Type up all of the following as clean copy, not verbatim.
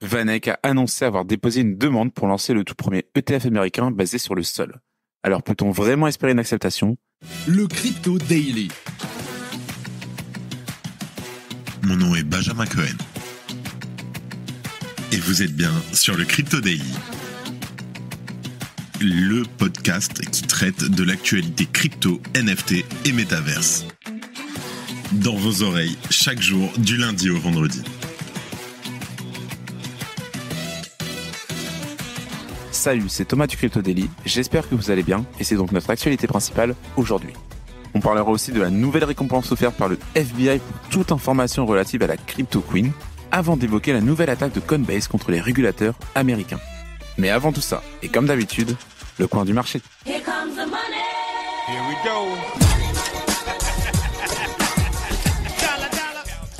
VanEck a annoncé avoir déposé une demande pour lancer le tout premier ETF américain basé sur le sol. Alors peut-on vraiment espérer une acceptation ? Le Crypto Daily. Mon nom est Benjamin Cohen. Et vous êtes bien sur le Crypto Daily. Le podcast qui traite de l'actualité crypto, NFT et métaverse. Dans vos oreilles, chaque jour, du lundi au vendredi. Salut, c'est Thomas du Crypto Daily, j'espère que vous allez bien et c'est donc notre actualité principale aujourd'hui. On parlera aussi de la nouvelle récompense offerte par le FBI pour toute information relative à la Crypto Queen, avant d'évoquer la nouvelle attaque de Coinbase contre les régulateurs américains. Mais avant tout ça, et comme d'habitude, le coin du marché. Here comes the money. Here we go.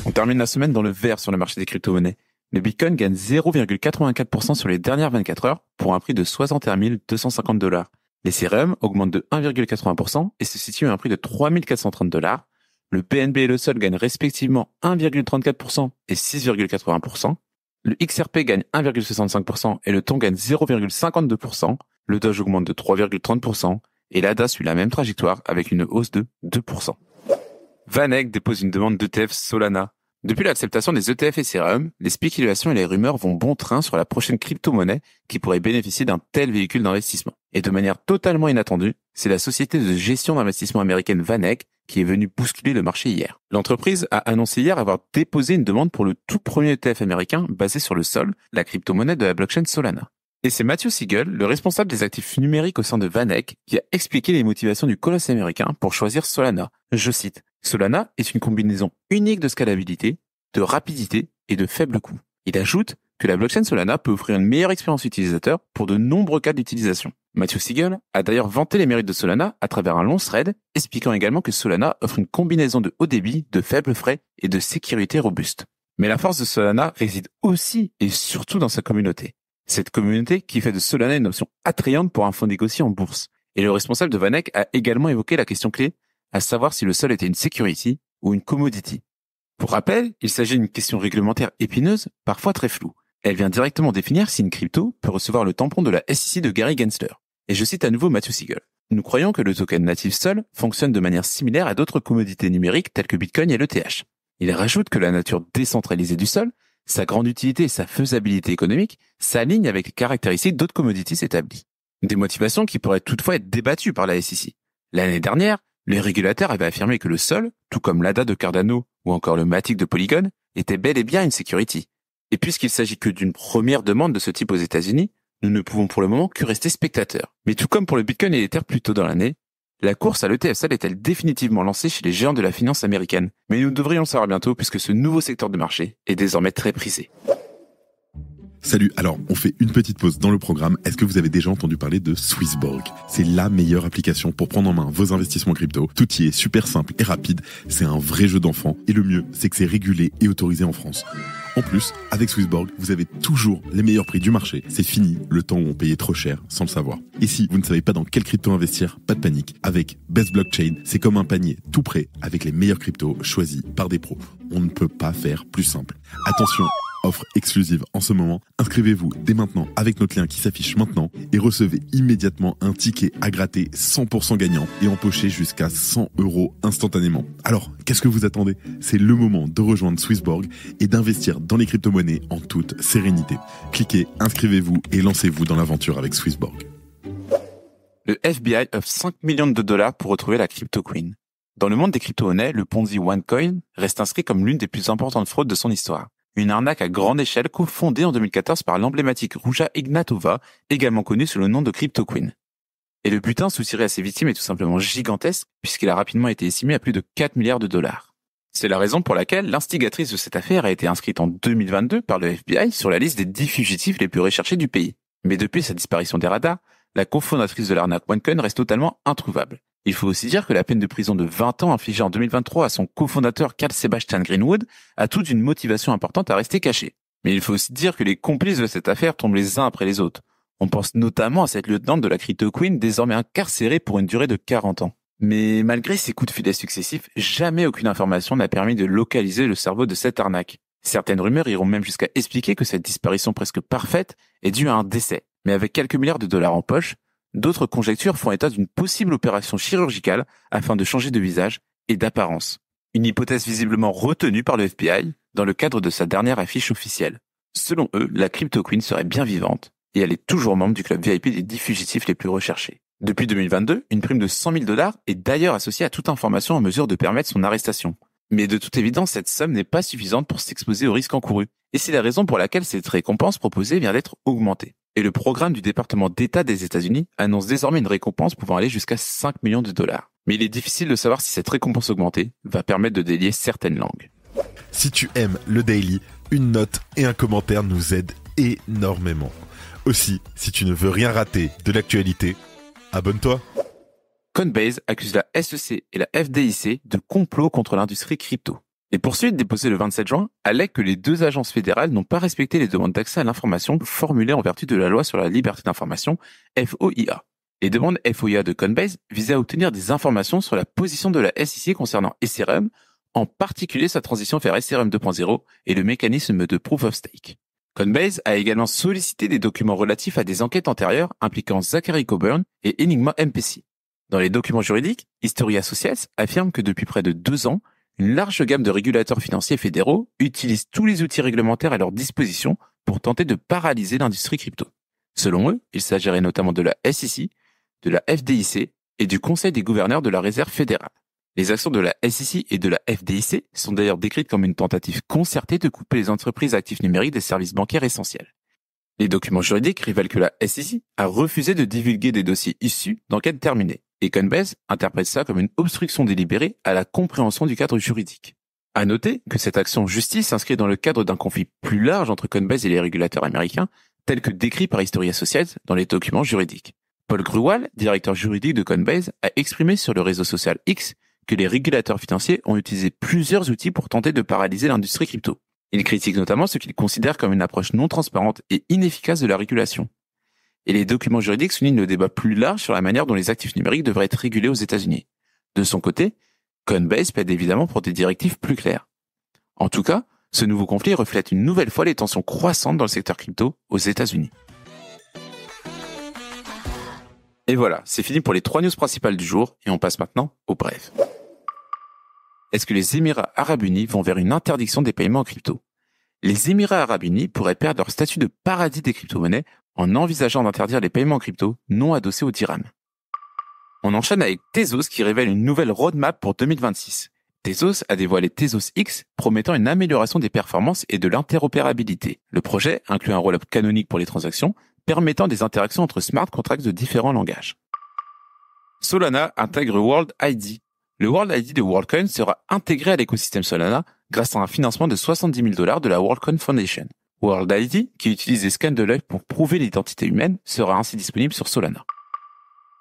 On termine la semaine dans le vert sur le marché des crypto-monnaies. Le Bitcoin gagne 0,84% sur les dernières 24 heures pour un prix de 61 250 $. L'Ethereum augmente de 1,80% et se situe à un prix de 3 430 $. Le BNB et le Sol gagnent respectivement 1,34% et 6,80%. Le XRP gagne 1,65% et le Ton gagne 0,52%. Le Doge augmente de 3,30% et l'ADA suit la même trajectoire avec une hausse de 2%. VanEck dépose une demande d'ETF Solana. Depuis l'acceptation des ETF Ethereum, les spéculations et les rumeurs vont bon train sur la prochaine crypto-monnaie qui pourrait bénéficier d'un tel véhicule d'investissement. Et de manière totalement inattendue, c'est la société de gestion d'investissement américaine VanEck qui est venue bousculer le marché hier. L'entreprise a annoncé hier avoir déposé une demande pour le tout premier ETF américain basé sur le sol, la crypto-monnaie de la blockchain Solana. Et c'est Matthew Siegel, le responsable des actifs numériques au sein de VanEck, qui a expliqué les motivations du colosse américain pour choisir Solana. Je cite, « Solana est une combinaison unique de scalabilité, de rapidité et de faible coût. » Il ajoute que la blockchain Solana peut offrir une meilleure expérience utilisateur pour de nombreux cas d'utilisation. Matthew Siegel a d'ailleurs vanté les mérites de Solana à travers un long thread, expliquant également que Solana offre une combinaison de haut débit, de faibles frais et de sécurité robuste. Mais la force de Solana réside aussi et surtout dans sa communauté. Cette communauté qui fait de Solana une option attrayante pour un fonds négocié en bourse. Et le responsable de VanEck a également évoqué la question clé, à savoir si le sol était une security ou une commodity. Pour rappel, il s'agit d'une question réglementaire épineuse, parfois très floue. Elle vient directement définir si une crypto peut recevoir le tampon de la SEC de Gary Gensler. Et je cite à nouveau Matthew Siegel. Nous croyons que le token natif Sol fonctionne de manière similaire à d'autres commodités numériques telles que Bitcoin et l'ETH. Il rajoute que la nature décentralisée du Sol, sa grande utilité et sa faisabilité économique s'alignent avec les caractéristiques d'autres commodities établies. Des motivations qui pourraient toutefois être débattues par la SEC. L'année dernière, les régulateurs avaient affirmé que le Sol, tout comme l'ADA de Cardano ou encore le Matic de Polygon, était bel et bien une security. Et puisqu'il s'agit que d'une première demande de ce type aux États-Unis, nous ne pouvons pour le moment que rester spectateurs. Mais tout comme pour le Bitcoin et l'Ether plus tôt dans l'année, la course à l'ETF Sol est-elle définitivement lancée chez les géants de la finance américaine? Mais nous devrions le savoir bientôt puisque ce nouveau secteur de marché est désormais très prisé. Salut, alors on fait une petite pause dans le programme. Est-ce que vous avez déjà entendu parler de Swissborg? C'est la meilleure application pour prendre en main vos investissements crypto. Tout y est super simple et rapide. C'est un vrai jeu d'enfant. Et le mieux, c'est que c'est régulé et autorisé en France. En plus, avec Swissborg, vous avez toujours les meilleurs prix du marché. C'est fini le temps où on payait trop cher sans le savoir. Et si vous ne savez pas dans quelle crypto investir, pas de panique. Avec Best Blockchain, c'est comme un panier tout prêt avec les meilleurs cryptos choisis par des pros. On ne peut pas faire plus simple. Attention, offre exclusive en ce moment. Inscrivez-vous dès maintenant avec notre lien qui s'affiche maintenant et recevez immédiatement un ticket à gratter 100% gagnant et empocher jusqu'à 100 € instantanément. Alors, qu'est-ce que vous attendez? C'est le moment de rejoindre Swissborg et d'investir dans les crypto-monnaies en toute sérénité. Cliquez, inscrivez-vous et lancez-vous dans l'aventure avec Swissborg. Le FBI offre 5 millions de dollars pour retrouver la Crypto Queen. Dans le monde des crypto-monnaies, le Ponzi OneCoin reste inscrit comme l'une des plus importantes fraudes de son histoire. Une arnaque à grande échelle cofondée en 2014 par l'emblématique Ruja Ignatova, également connue sous le nom de Crypto Queen. Et le butin soutiré à ses victimes est tout simplement gigantesque puisqu'il a rapidement été estimé à plus de 4 milliards de dollars. C'est la raison pour laquelle l'instigatrice de cette affaire a été inscrite en 2022 par le FBI sur la liste des 10 fugitifs les plus recherchés du pays. Mais depuis sa disparition des radars, la cofondatrice de l'arnaque OneCoin reste totalement introuvable. Il faut aussi dire que la peine de prison de 20 ans infligée en 2023 à son cofondateur Carl Sebastian Greenwood a toute une motivation importante à rester cachée. Mais il faut aussi dire que les complices de cette affaire tombent les uns après les autres. On pense notamment à cette lieutenante de la Crypto Queen désormais incarcérée pour une durée de 40 ans. Mais malgré ces coups de filet successifs, jamais aucune information n'a permis de localiser le cerveau de cette arnaque. Certaines rumeurs iront même jusqu'à expliquer que cette disparition presque parfaite est due à un décès. Mais avec quelques milliards de dollars en poche, d'autres conjectures font état d'une possible opération chirurgicale afin de changer de visage et d'apparence. Une hypothèse visiblement retenue par le FBI dans le cadre de sa dernière affiche officielle. Selon eux, la Crypto Queen serait bien vivante et elle est toujours membre du club VIP des 10 fugitifs les plus recherchés. Depuis 2022, une prime de 100 000 $ est d'ailleurs associée à toute information en mesure de permettre son arrestation. Mais de toute évidence, cette somme n'est pas suffisante pour s'exposer aux risques encourus. Et c'est la raison pour laquelle cette récompense proposée vient d'être augmentée. Et le programme du département d'État des États-Unis annonce désormais une récompense pouvant aller jusqu'à 5 millions de dollars. Mais il est difficile de savoir si cette récompense augmentée va permettre de délier certaines langues. Si tu aimes le Daily, une note et un commentaire nous aident énormément. Aussi, si tu ne veux rien rater de l'actualité, abonne-toi. Coinbase accuse la SEC et la FDIC de complot contre l'industrie crypto. Les poursuites déposées le 27 juin allèguent que les deux agences fédérales n'ont pas respecté les demandes d'accès à l'information formulées en vertu de la loi sur la liberté d'information, FOIA. Les demandes FOIA de Coinbase visaient à obtenir des informations sur la position de la SEC concernant Ethereum, en particulier sa transition vers Ethereum 2.0 et le mécanisme de Proof of Stake. Coinbase a également sollicité des documents relatifs à des enquêtes antérieures impliquant Zachary Coburn et Enigma MPC. Dans les documents juridiques, History Associates affirme que depuis près de 2 ans, une large gamme de régulateurs financiers fédéraux utilisent tous les outils réglementaires à leur disposition pour tenter de paralyser l'industrie crypto. Selon eux, il s'agirait notamment de la SEC, de la FDIC et du Conseil des gouverneurs de la Réserve fédérale. Les actions de la SEC et de la FDIC sont d'ailleurs décrites comme une tentative concertée de couper les entreprises actifs numériques des services bancaires essentiels. Les documents juridiques révèlent que la SEC a refusé de divulguer des dossiers issus d'enquêtes terminées, et Coinbase interprète ça comme une obstruction délibérée à la compréhension du cadre juridique. À noter que cette action en justice s'inscrit dans le cadre d'un conflit plus large entre Coinbase et les régulateurs américains, tel que décrit par History Associates dans les documents juridiques. Paul Grewal, directeur juridique de Coinbase, a exprimé sur le réseau social X que les régulateurs financiers ont utilisé plusieurs outils pour tenter de paralyser l'industrie crypto. Il critique notamment ce qu'il considère comme une approche non transparente et inefficace de la régulation. Et les documents juridiques soulignent le débat plus large sur la manière dont les actifs numériques devraient être régulés aux États-Unis. De son côté, Coinbase plaide évidemment pour des directives plus claires. En tout cas, ce nouveau conflit reflète une nouvelle fois les tensions croissantes dans le secteur crypto aux États-Unis. Et voilà, c'est fini pour les 3 news principales du jour et on passe maintenant aux brèves. Est-ce que les Émirats Arabes Unis vont vers une interdiction des paiements en crypto? Les Émirats Arabes Unis pourraient perdre leur statut de paradis des crypto-monnaies en envisageant d'interdire les paiements en crypto non adossés au dirham. On enchaîne avec Tezos qui révèle une nouvelle roadmap pour 2026. Tezos a dévoilé Tezos X, promettant une amélioration des performances et de l'interopérabilité. Le projet inclut un rollup canonique pour les transactions, permettant des interactions entre smart contracts de différents langages. Solana intègre World ID. Le World ID de WorldCoin sera intégré à l'écosystème Solana grâce à un financement de 70 000 $ de la WorldCoin Foundation. World ID, qui utilise des scans de l'œil pour prouver l'identité humaine, sera ainsi disponible sur Solana.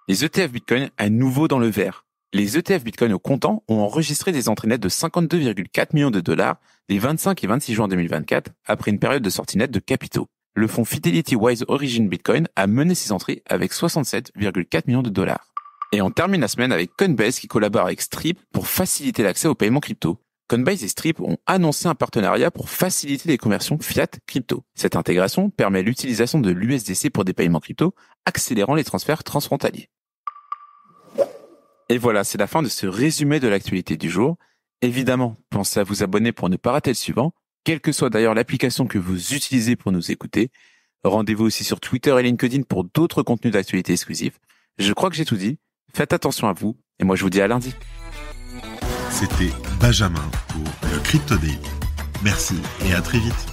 Les ETF Bitcoin à nouveau dans le vert. Les ETF Bitcoin au comptant ont enregistré des entrées nettes de 52,4 millions de dollars les 25 et 26 juin 2024 après une période de sortie nette de capitaux. Le fonds Fidelity Wise Origin Bitcoin a mené ses entrées avec 67,4 millions de dollars. Et on termine la semaine avec Coinbase qui collabore avec Strip pour faciliter l'accès aux paiements crypto. Coinbase et Strip ont annoncé un partenariat pour faciliter les conversions fiat crypto. Cette intégration permet l'utilisation de l'USDC pour des paiements crypto, accélérant les transferts transfrontaliers. Et voilà, c'est la fin de ce résumé de l'actualité du jour. Évidemment, pensez à vous abonner pour ne pas rater le suivant, quelle que soit d'ailleurs l'application que vous utilisez pour nous écouter. Rendez-vous aussi sur Twitter et LinkedIn pour d'autres contenus d'actualité exclusifs. Je crois que j'ai tout dit. Faites attention à vous, et moi je vous dis à lundi. C'était Benjamin pour le Crypto Daily. Merci et à très vite.